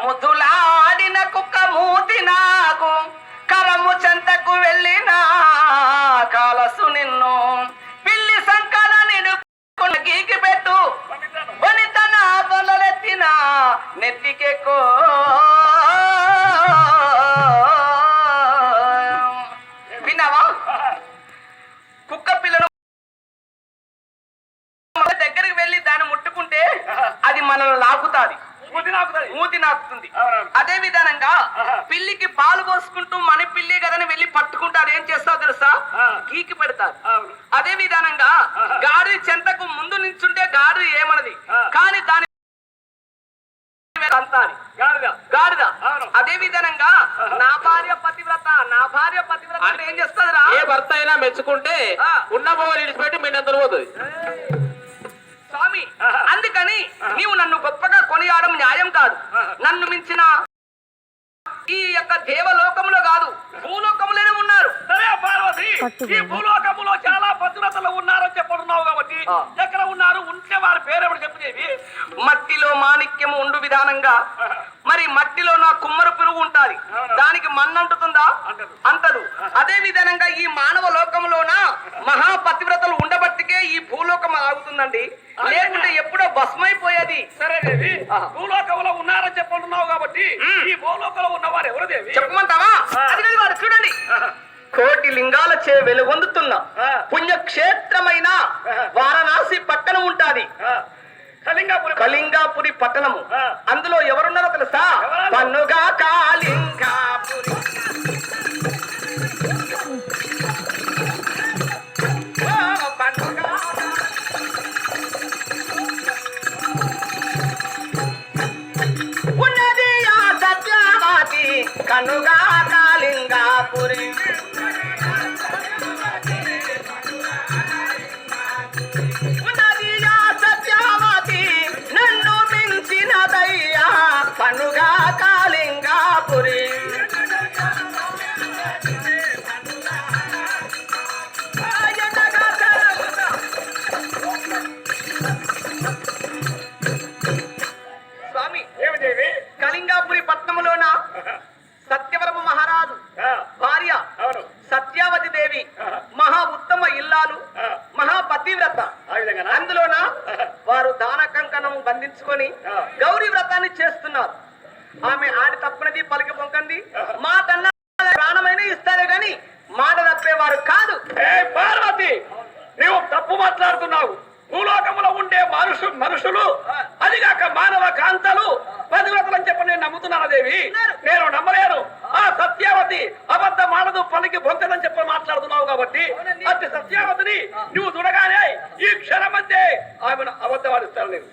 ముద్దులాడిన కుక్క మూతి నాకు కరము చెంతకు వెళ్ళిన కాలసు నిన్ను పిల్లి సంకల నిన్ను గీకి పెట్టు వనితన బొలెత్తిన నెత్తికెక్కో విన్నావా? కుక్క పిల్లను దగ్గరికి వెళ్ళి దాన్ని ముట్టుకుంటే అది మనల్ని లాగుతాది, మూతి నాకుతుంది. అదే విధానంగా పిల్లికి పాలు పోసుకుంటూ మన పిల్లి కదని వెళ్ళి పట్టుకుంటారు. ఏం చేస్తావు తెలుసా? గీకి పెడతారు. అదే విధానంగా గాడి చెంతకు ముందు నించుంటే గాడి ఏమన్నది, కానీ దాని గాడిద. అదే విధానంగా నా భార్య పతివ్రత అంటే ఏం చేస్తుందిరా? ఏ భర్త అయినా మెచ్చుకుంటే ఉన్న పోవాలి విడిచిపెట్టి మీ నందరు పోతుంది స్వామి. అందుకని నీవు నన్ను గొప్పగా కొనియాడడం న్యాయం కాదు. నన్ను మించిన ఈ యొక్క దేవలోకంలో కాదు, భూలోకంలోనే ఉన్నారు. సరే పార్వతి, ఈ భూలోకములో చాలా భద్రతలు ఉన్నారని చెప్పుతున్నావు కాబట్టి ఎక్కడ ఉన్నారు? ఉంటే వారి పేరెవరు చెప్పేది? మట్టిలో మాణిక్యము ఉండు విధానంగా మరి మట్టిలో నా కుమ్మరు పురుగు ఉంటాది, దానికి మన్నంటుతుందా? అంటదు. అదే విధానంగా ఈ మానవ లోకంలోన మహాపతివ్రతలు ఉండబట్టికే ఈ భూలోకం ఆగుతుందండి, లేకుంటే ఎప్పుడో భస్మైపోయేది. సరే దేవి, భూలోకంలో ఉన్నారని చెప్పుకుంటున్నావు కాబట్టి ఈ భూలోకంలో ఉన్నవారు ఎవరు దేవి? చెప్పమంటావా? అది వాడు చూడండి, కోటి లింగాల చే వెలుగొందుతున్న పుణ్యక్షేత్రమైన వారణాసి పట్టణం ఉంటాది, కళింగాపురి పట్టణము. అందులో ఎవరున్నారో తెలుసా? పన్నుగా కాళింగాపురి. ఉన్నది ఆ సత్యవతి కనుగా కాళింగాపురి. ఉన్నది ఆ సత్యవతి నన్ను మించినదయ్యా పనుగా కాళింగాపురి. స్వామి, ఏమిదేవి? కళింగాపురి పట్టణంలోన సత్యవరమ మహారాజు భార్య సత్యావతి దేవి మహా ఉత్తమ ఇల్లాలు, మహాపతివ్రత. అందులోన వారు దాన కంకణం బంధించుకొని గౌరీ వ్రతాన్ని చేస్తున్నారు. ఆమె ఆడి తప్పనిది పలికి పొంకంది, మాట ప్రాణమైన ఇస్తారు గాని మాట తప్పేవారు కాదు. పార్వతి, నీవు తప్పు మాట్లాడుతున్నావు. భూలోకంలో ఉండే మనుషులు అదిగాక మానవ కాంతలు పతివ్రతలని చెప్పి నేను నమ్ముతున్నాను దేవి. నేను నమ్మలేను. ఆ సత్యావతి అబద్ధం ఆడదు, పలికి బొంకదని చెప్పి మాట్లాడుతున్నావు కాబట్టి అతి సత్యావతిని నువ్వు చూడగానే ఈ క్షణమంతే ఆమెను అబద్ధం ఆడిస్తాను నేను.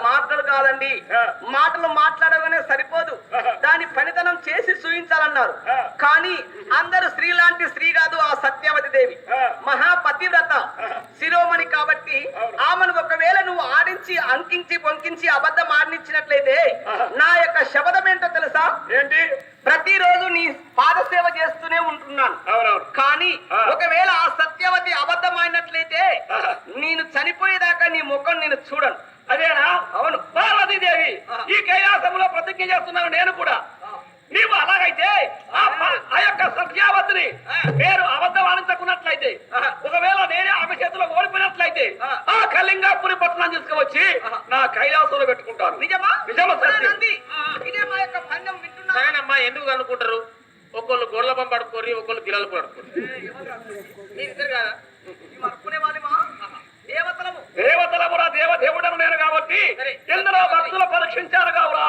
మాటలు కాదండి, మాటలు మాట్లాడగానే సరిపోదు, దాని పనితనం చేసి చూపించాలన్నారు. కానీ అందరూ స్త్రీ లాంటి స్త్రీ కాదు ఆ సత్యవతి దేవి, మహాపతివ్రత శిరోమణి. కాబట్టి ఆమెను ఒకవేళ నువ్వు ఆడించి అంకించి పొంకించి అబద్ధం ఆడినిచ్చినట్లయితే నా యొక్క శబదం ఏంటో తెలుసా? ఏంటి? ప్రతిరోజు నీ పాదసేవ చేస్తూనే ఉంటున్నాను. కానీ ఒకవేళ ఆ సత్యవతి అబద్ధం ఆడినట్లయితే నేను చనిపోయేదాకా నీ ముఖం నేను చూడను. అదేనా? అవును పార్వతీదేవి, ఈ కైలాసంలో ప్రతిజ్ఞ చేస్తున్నాను నేను కూడా. నీవు అలాగైతే ఆ యొక్క సత్యావతిని పేరు అబద్ధం ఆడించుకున్నట్లయితే, ఒకవేళ నేనే ఆమె చేతిలో ఓడిపోయినట్లయితే ఆ కళింగాపురి పట్టణం తీసుకువచ్చి నా కైలాసంలో పెట్టుకుంటాను. నిజమా? నిజమా? ఇదే మా యొక్క పందెం వింటున్నా. సరేనమ్మా, ఎందుకు అనుకుంటారు? ఒకళ్ళు గొర్రెల పడుకోరి, ఒకళ్ళు గిల్లలు పడుకోరి. దేవతలమురా, దేవదేవుడను నేను కాబట్టి ఎందరో భక్తులు పరీక్షించాను కావురా,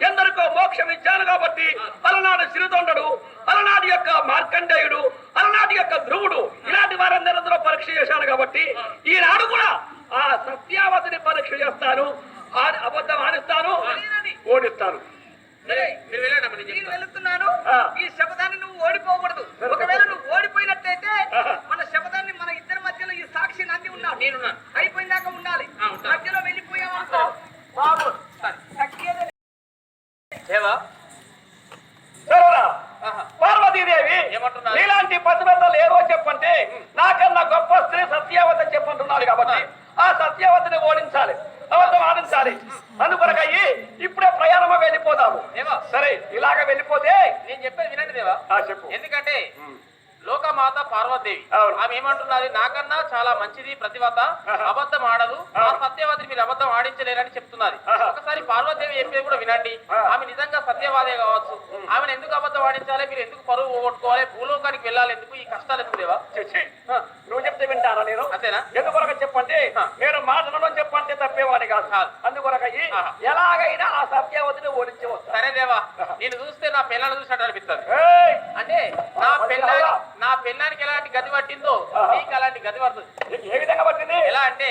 ఎందరికో మోక్షం ఇచ్చాను కాబట్టి అలనాడు సిరితొండడు, అలనాటి యొక్క మార్కండేయుడు, అలనాటి యొక్క ధ్రువుడు, ఇలాంటి వారందరూ పరీక్ష చేశాను కాబట్టి ఈనాడు కూడా ఆ సత్యావతిని పరీక్ష చేస్తాను, అబద్ధం ఆడిస్తాను, ఓడిస్తాను. వెళుతున్నాను. ఈ శపథాన్ని నువ్వు ఓడిపోకూడదు. ఒకవేళ నువ్వు ఓడిపోయినట్లయితే మన శపథాన్ని మన ఇద్దరి మధ్యలో ఈ సాక్షి నంది ఉన్నాడు, నేనున్నాను, అయిపోయినాక ఉండాలి. మధ్యలో వెళ్ళిపోయావనుకో పార్వతీదేవి ఇలాంటి పతివ్రతలు ఏవో చెప్పంటే నాకన్నా గొప్ప స్త్రీ సత్యావతి చెప్పంటున్నాడు కాబట్టి ఆ సత్యావతిని ఓడించాలి, అబద్ధం ఆడించాలి. అందుకొరకయ్యి ఇప్పుడే ప్రయాణం వెళ్ళిపోదాము. దేవా సరే ఇలాగ వెళ్ళిపోతే నేను చెప్పేది వినండి దేవా. చెప్పు. ఎందుకంటే లోకమాత పార్వతీదేవి అవును. ఆమె ఏమంటున్నది, నాకన్నా చాలా మంచిది ప్రతివత, అబద్ధం ఆడదు, ఆ సత్యవతిని మీరు అబద్ధం ఆడించలేరని చెప్తున్నది. ఒకసారి పార్వతీదేవి చెప్పేది కూడా వినండి. ఆమె నిజంగా సత్యవాదే కావచ్చు. ఆమెను ఎందుకు అబద్ధం ఆడించాలి, మీరు ఎందుకు పరువు పోగొట్టుకోవాలి, భూలోకానికి వెళ్ళాలి, ఎందుకు ఈ కష్టాలు ఎందుకు దేవా? నువ్వు చెప్తే వింటారా నేను? అంతేనా? ఎందుకొరక చెప్పంటే నేను మాటలలో చెప్పంటే తప్పేవాడి కాదు. అందుకొరక ఎలాగైనా ఆ సత్యవతిని ఓడించి వస్తా. సరే దేవా, నేను చూస్తే నా పిల్లలను చూసినట్టు అనిపిస్తుంది. ఏయ్! అంటే నా పిల్లానికి ఎలాంటి గది పట్టిందో నీకు అలాంటి గది పడుతుంది. ఏ విధంగా పట్టింది? ఎలా అంటే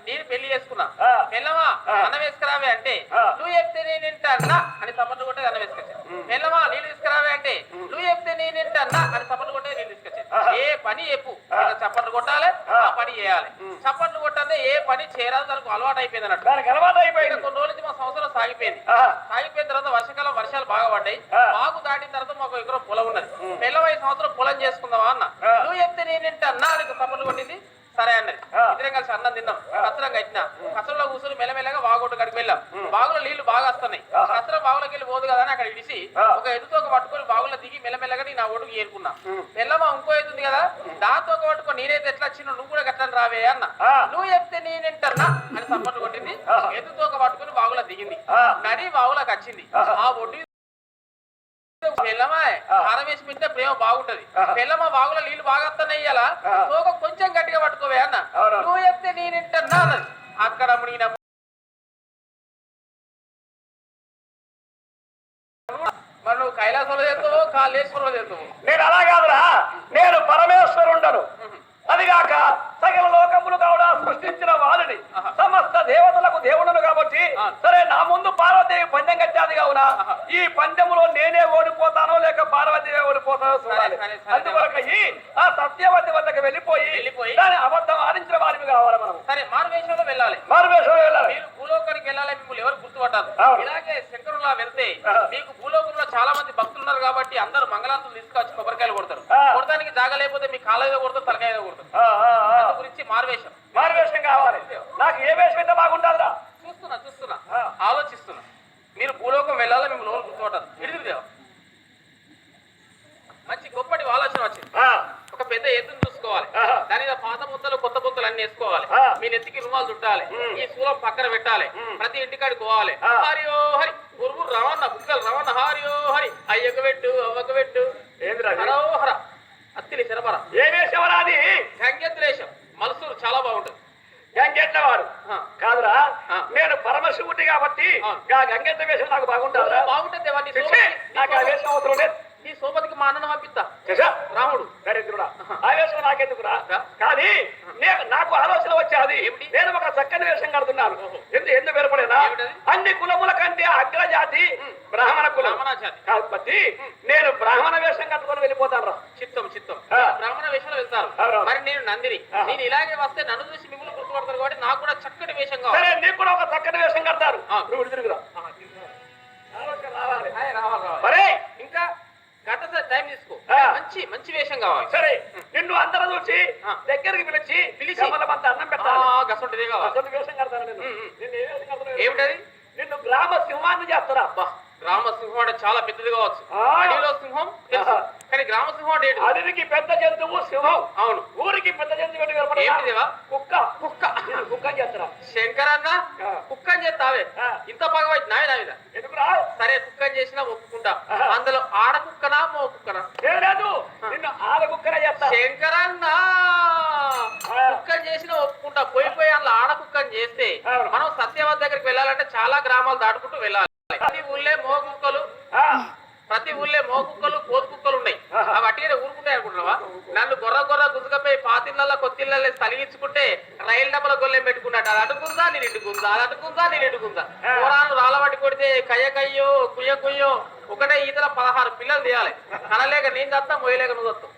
నేను పెళ్లి చేసుకున్నా, పిల్లమా అన్నం వేసుకురావే అంటే నువ్వు చెప్తే నేనేంటన్నా అని సపర్లు కొట్టేది అన్నం వేసుకొచ్చాను. పిల్లమా నీళ్ళు తీసుకురావే అంటే నువ్వు చెప్తే నేనేంటన్నా అని సపర్లు కొట్టేది నీళ్ళు తీసుకొచ్చాను. ఏ పని చెప్పు, చప్పట్లు కొట్టాలి, ఆ పని చేయాలి. చప్పట్లు కొట్టాలి, ఏ పని చేరాదు, దానికి అలవాటు అయిపోయింది అన్నట్టు. దానికి అలవాటు అయిపోయింది. కొన్ని రోజుల నుంచి మా సంవత్సరం సాగిపోయింది. సాగిపోయిన తర్వాత వర్షాకాలం వర్షాలు బాగా పడ్డాయి. బాగు దాటిన తర్వాత మాకు ఎక్కడో పొలం ఉన్నది. పిల్లవై సంవత్సరం పొలం చేసుకుందామా అన్న. నువ్వు చెప్తే నేనేంటన్నా అని సపర్లు కొట్టింది. సరే అన్నది. ఇద్దరం కలిసి అన్నం తిన్నాం. కచ్చరం కట్టినా కచ్చరంలో కూర్చొని మెల్లమెల్లగా వాగొట్టు కడికి వెళ్ళాం. బాగులో నీళ్లు బాగా వస్తున్నాయి. కచ్చరం బాగులోకి వెళ్ళి పోదు కదా అని అక్కడ ఇడిసి ఒక ఎదుతో పట్టుకొని బాగులో దిగి మెల్లమెల్లగా నా ఒడుగు ఏరుకున్నా. మెల్లమా ఇంకో ఎదుంది కదా, దాంతో పట్టుకొని నేనైతే ఎట్లా వచ్చినా నువ్వు కూడా గట్లని రావే అన్న. నువ్వు చెప్తే నేనేంటన్నా అని సపోర్ట్ కొట్టింది. ఎదుతో పట్టుకొని బాగులో దిగింది. నడి బాగులోకి వచ్చింది. ఆ ఒడ్డు పెళ్ళమా కారం వేసి పెట్టే ప్రేమ బాగుంటది. పెళ్ళమ్మ వాగులో నీళ్లు బాగా వస్తున్నాయి. అలా తోక కొంచెం గట్టిగా పట్టుకోవే అన్న. నువ్వు చెప్తే నేనేంటన్నా అన్నది. అక్కడ మునిగిన మరి నువ్వు కైలాసంలో చేస్తావు, కాళేశ్వరంలో చేస్తావు. నేను అలా కాదురా, నేను పరమేశ్వరుండను. అదిగాక సకల లోకములు కావున సృష్టించిన వారిని, సమస్త దేవతలకు దేవుడను కాబట్టి సరే నా ముందు పార్వతీదేవి పందెం కట్టాది కావున ఈ పందెములో నేనే ఓడిపోతానో లేక పార్వతీదేవి ఓడిపోతానో చూడాలి. అందువరకు ఆ సత్యవతి వద్దకు వెళ్ళిపోయి దాని అబద్ధం ఆడించిన వారిని కావాలి మనం. సరే మారువేషంలో వెళ్ళాలి. మారువేషంలో వెళ్ళాలి. మీరు భూలోకానికి వెళ్ళాలి, మిమ్మల్ని ఎవరు గుర్తుపట్టారు. ఇలాగే శంకరులా వెళ్తే మీకు భూలోకంలో చాలా మంది భక్తులు ఉన్నారు కాబట్టి అందరూ మంగళార్తులు తీసుకొచ్చి కొబ్బరికాయలు కొడతారు. కొడతానికి జాగా లేకపోతే మీ కాళ్ళ కొడతారు, తలకాయ కొడతారు. గురించి మారువేషం కావాలి. నాకు ఏ వేషం అయితే బాగుంటుందిరా? చూస్తున్నా ఆలోచిస్తున్నా. మీరు భూలోకం వెళ్ళాలి, మిమ్మల్ని ఎవరు గుర్తుపట్టారు. ఎదుగుదేవా మంచి గొప్పటి ఆలోచన వచ్చింది. ఒక పెద్ద ఎద్దును చూసుకోవాలి, దాని మీద పాత ముద్దలు కొత్త ముద్దలు అన్ని వేసుకోవాలి. మీ నెత్తికి రుమాలు చుట్టాలి, ఈ శూలం పక్కన పెట్టాలి, ప్రతి ఇంటికాడికి పోవాలి. హరియో హరి గురువు రవణ బుక్కలు రవణ హరియో హరి అయ్యకు పెట్టు అవ్వకు పెట్టు హరోహర అత్తిలి శరపర. ఏ వేషమరా అది? గంగెత్తులేశం మలసూరు చాలా బాగుంటది. గంగెట్ల వారు కాదురా, నేను పరమశివుడి కాబట్టి గంగెట్ల వేషం నాకు బాగుంటుందా? బాగుంటుంది. నాకు ఆ వేషం అవసరం లేదు. నీ సోపతికి మా అన్నను పంపిస్తా. రాముడు దరిద్రుడా, ఆ వేషం నాకెందుకురా? కానీ నాకు ఆలోచన వచ్చేది. నేను ఒక చక్కని వేషం కడుతున్నాను. ఎందుకు వేరుపడేనా? అన్ని కులముల కంటే అగ్రజాతి బ్రాహ్మణ కులం కాబట్టి నేను బ్రాహ్మణ వేషం కట్టుకొని వెళ్ళిపోతాను రా. చిత్తం బ్రాహ్మణ వేషంలో వెళ్తారు. మరి నేను నందిని, నేను ఇలాగే వస్తే నన్ను చూసి మిమ్మల్ని గుర్తుపడతారు కాబట్టి నాకు కూడా చక్కటి వేషం కావాలి. సరే నీకు కూడా ఒక చక్కటి వేషం కడతారు. నువ్వు తిరుగురా. రావాలి. ఇంకా గంట టైం తీసుకో. మంచి వేషం కావాలి. సరే నిన్ను అందరూ చూసి దగ్గరికి పిలిచి అన్నం పెట్టాలి. గసంటిదే కావాలి. వేషం కడతాను. నిన్ను ఏ వేషం కడతాను? ఏమిటది? నిన్ను గ్రామ సింహాన్ని చేస్తారా? గ్రామ సింహం అంటే చాలా పెద్దది కావచ్చు. అడవిలో సింహం తెలుసు, కానీ గ్రామ సింహం అంటే అడవికి పెద్ద జంతువు సింహం. అవును. ఊరికి పెద్ద జంతువు ఏంటిదేవా? కుక్క చేస్తారా? శంకరన్న కుక్కని చేస్తావే, ఇంత పగవైతే నాయ నావిదా? ఎందుకురా? సరే కుక్కని చేసినా ఒప్పుకుంటా. అందులో ఆడ కుక్కనా మో కుక్కనా? లేదు, నిన్ను ఆడ కుక్కనే చేస్తా. శంకరన్న కుక్కని చేసినా ఒప్పుకుంటా. పోయి అందులో ఆడ కుక్కని చేస్తే మనం సత్యవతి దగ్గరికి వెళ్ళాలంటే చాలా గ్రామాలు దాటుకుంటూ వెళ్ళాలి. ప్రతి ఊళ్ళే మో కుక్కలు కోతి కుక్కలు ఉన్నాయి. అవి అట్టిగా ఊరుకుంటాయి అనుకుంటున్నావా? నన్ను గొర్ర గుంజుకపోయి పాతిళ్ళ కొత్తిళ్ళ తలిగించుకుంటే రైలు డబ్బల గొల్లెం పెట్టుకున్నట్టు అది అడుగుందా నేను ఇటుకుందా కూరాను రాళ్ళబట్టి కొడితే కయ్యో కుయ్యో ఒకటే ఈతల 16 పిల్లలు తీయాలి. కనలేక నేను దత్తా, మొయ్యలేక నువ్వు దత్తావు.